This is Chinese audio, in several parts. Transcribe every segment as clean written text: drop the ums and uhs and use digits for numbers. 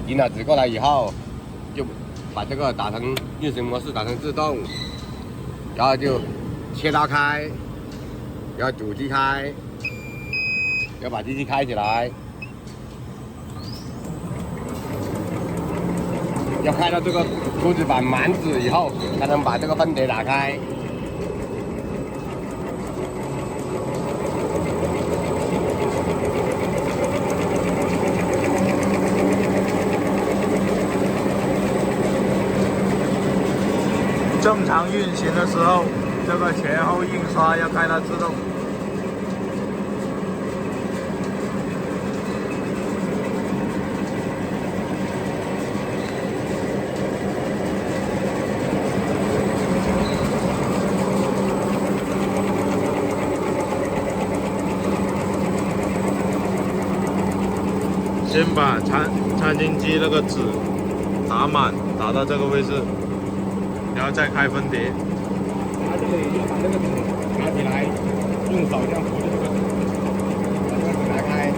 引了纸过来以后，就把这个打成运行模式，打成自动，然后就切刀开，然后主机开，要把机器开起来，要开到这个储值板满纸以后，才能把这个分碟打开。 正常运行的时候，这个前后印刷要开到自动。先把餐巾机那个纸打满，打到这个位置。 然后再开分碟，拿这里要把这个纸拿起来，用手这样扶着这个纸，把这个纸拿开。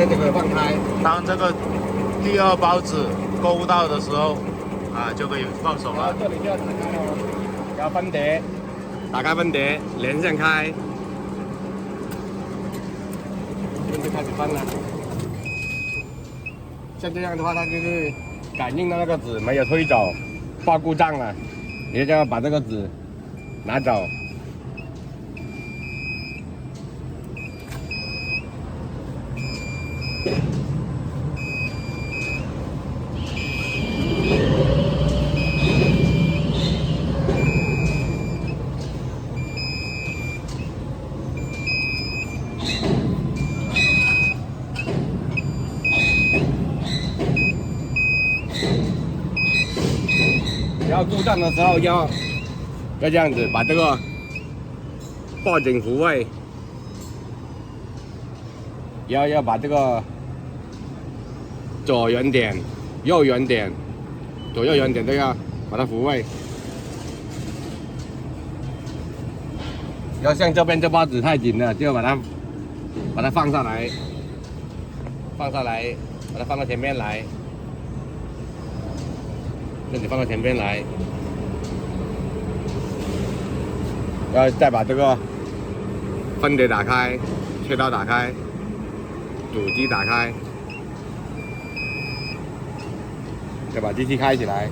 这个放开，当这个第二包纸勾到的时候，就可以放手了。这里就要打开了，然后分碟，打开分碟，连线开，现在就开始分了。像这样的话，它就是感应到那个纸没有推走，报故障了，你就要把这个纸拿走。 然后故障的时候要这样子，把这个报警符位，要把这个左圆点、右圆点、左右圆点都要把它符位。要像这边这包纸太紧了，就把它放上来，把它放到前面来。 这里放到前边来，然后再把这个分碟打开，切刀打开，主机打开，再把机器开起来。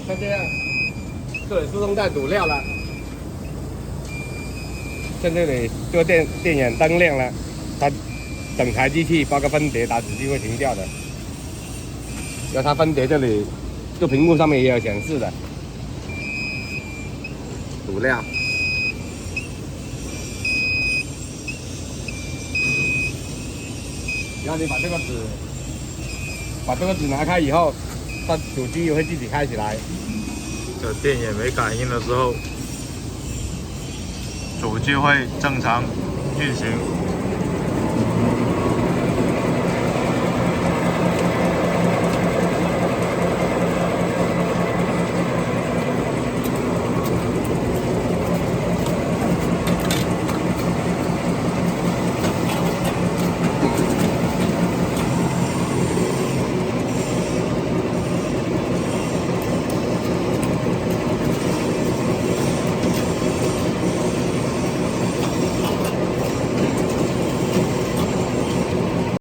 像这样，这里自动在煮料了。像这里这个电眼灯亮了，它整台机器包括分碟打纸机会停掉的。然后它分碟这里，这屏幕上面也有显示的。煮料。然后你把这个纸拿开以后。 它主机也会自己开起来。这电眼没感应的时候，主机会正常运行。